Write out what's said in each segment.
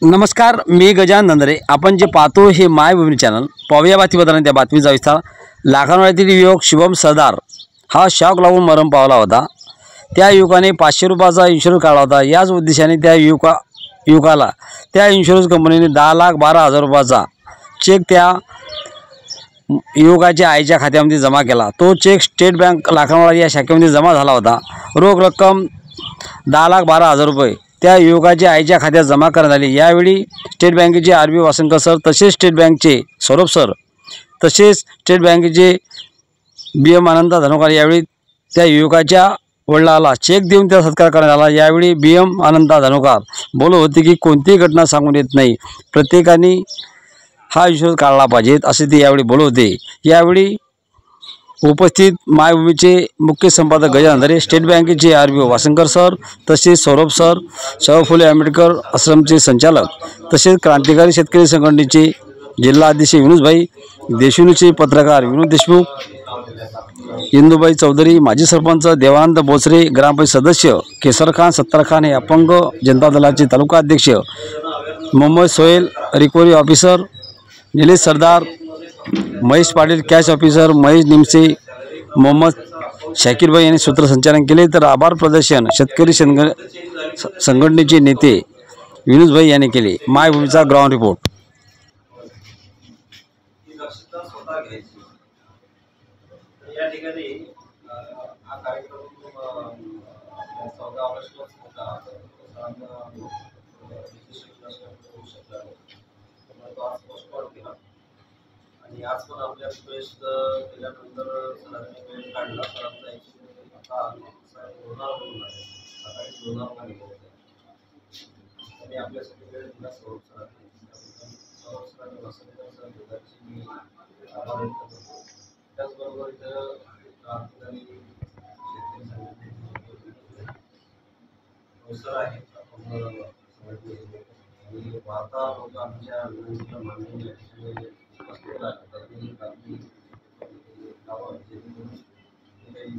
नमस्कार, मी गजानन नंदरे। आपण जे पाहतो हे मायभूमी चॅनल। पाहूया बातमीपत्राने त्या बातमीचा विस्तार। लाखांवरील युवक शुभम सरदार हा शॉक लागून मरण पावला होता। त्या युवकाने 500 रुपयाचा इन्शुरन्स काढला होता। याच उद्देशाने त्या युवकाला त्या इन्शुरन्स कंपनीने 10,12,000 रुपयाचा चेक त्या युवकाच्या आईच्या खात्यामध्ये जमा केला। तो चेक स्टेट बँक लाखांवाला या शाखेमध्ये जमा झाला होता। रोख रक्कम 10,12,000 रुपये त्या युवकाच्या आईच्या खात्यात जमा करण्यात आली। यावेळी स्टेट बँकेचे आर बी वासनकर सर, तसेच स्टेट बँकेचे सौरभ सर, तसेच स्टेट बँकेचे BM आनंदा धनुकार यावेळी त्या युवकाच्या वडिलाला चेक देऊन त्या सत्कार करण्यात आला। यावेळी BM आनंदा धनुकार बोलत होते की कोणतीही घटना सांगून येत नाही, प्रत्येकाने हा इन्शुरन्स काढला पाहिजे असे ते यावेळी बोलत होते। यावेळी उपस्थित मायभूमीचे मुख्य संपादक गजानन नंदरे, स्टेट बँकेचे RBO वासनकर सर, तसेच सौरभ सर, शाहू फुले आंबेडकर आश्रमचे संचालक, तसेच क्रांतिकारी शेतकरी संघटनेचे जिल्हा अध्यक्ष विनोदभाई, देशमुखचे पत्रकार विनोद देशमुख, इंदुबाई चौधरी, माजी सरपंच देवानंद बोचरे, ग्रामपंचायत सदस्य केसर खान, सत्तार खान हे अपंग जनता दलाचे तालुका अध्यक्ष मोहम्मद सोहेल, रिकव्हरी ऑफिसर निलेश सरदार, महेश पाटील, कॅश ऑफिसर महेश निमसे, मोहम्मद शाकीरभाई यांनी सूत्रसंचालन केले। तर आभार प्रदर्शन शेतकरी संघटनेचे नेते विनोदभाई यांनी केले। मायभूमीचा ग्राउंड रिपोर्ट। या ठिकाणी हा कार्यक्रम 14 ऑगस्टला होता। आणि आज पण आपल्या रिक्वेस्ट केल्यानंतर सरांनी वेळ काढला। सरांचा आता लोणार होऊन आहे, सकाळी लोणारला गेले होते आणि आपल्यासाठी वेळ दिला स्वरूप सरांनी। स्वरूप सरांनी वसंत सर दोघांची मी आभार व्यक्त करतो। त्याचबरोबर इथं क्रांतिकारी शेतकरी संघटनेचे अवसर आहेत आणि वार्ता लोक आमच्या विनंतीला मानून या ठिकाणी उपस्थित राहतात। त्यांनी काही गावं जेणेकरून काही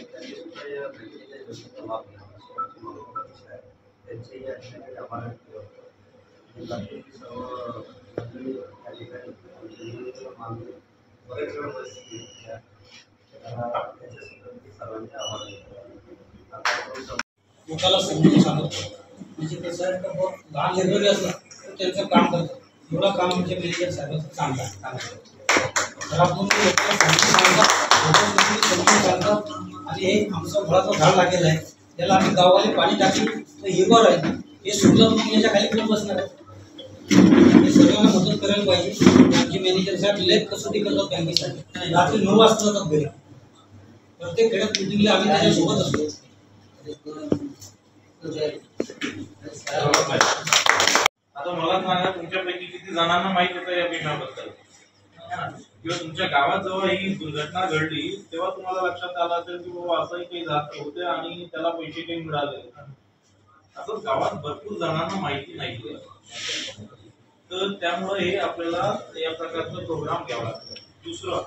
त्यांनी सुद्धा या बँकेच्या योजनेचा लाभ घ्यावा त्यांचे या ठिकाणी आभार व्यक्त करतो। बाकी सर्व मंडळी या ठिकाणी मानून बरेच वेळ परिस्थिती त्याच्यासाठी सर्वांचे आभार व्यक्त करतो। लोकांना समजून सांगतो म्हणजे कसं आहे का लहान लेबररी असलं तर त्यांचं काम करतं, एवढं काम म्हणजे मॅनेजर साहेबांचं चांगलं आहे। तर आपण लोकांना समजून सांगतात आणि हे आमचं फळाचं झाड लागलेलं आहे, त्याला आम्ही गावाला पाणी टाकली तर हे बरं आहे, हे सुटलं मग याच्या खाली कोण बसणार आहे? हे सर्वांना मदत करायला पाहिजे। आमचे मॅनेजर साहेब लेट कसोटी करतात बँकेसाठी, रात्री 9 वाजता जातात घरी। प्रत्येक खेड्यात मिटिंगला आम्ही त्याच्यासोबत असतो। आता मला सांगा, तुमच्यापैकी किती जणांना माहित होतं या विम्याबद्दल, किंवा तुमच्या गावात जेव्हा ही दुर्घटना घडली तेव्हा तुम्हाला लक्षात आलं असेल की बाबा असंही काही झालं होते आणि त्याला पैसे काही मिळाले? असं गावात भरपूर जणांना माहिती नाही, तर त्यामुळे हे आपल्याला या प्रकारचा प्रोग्राम घ्यावा लागतो। दुसरं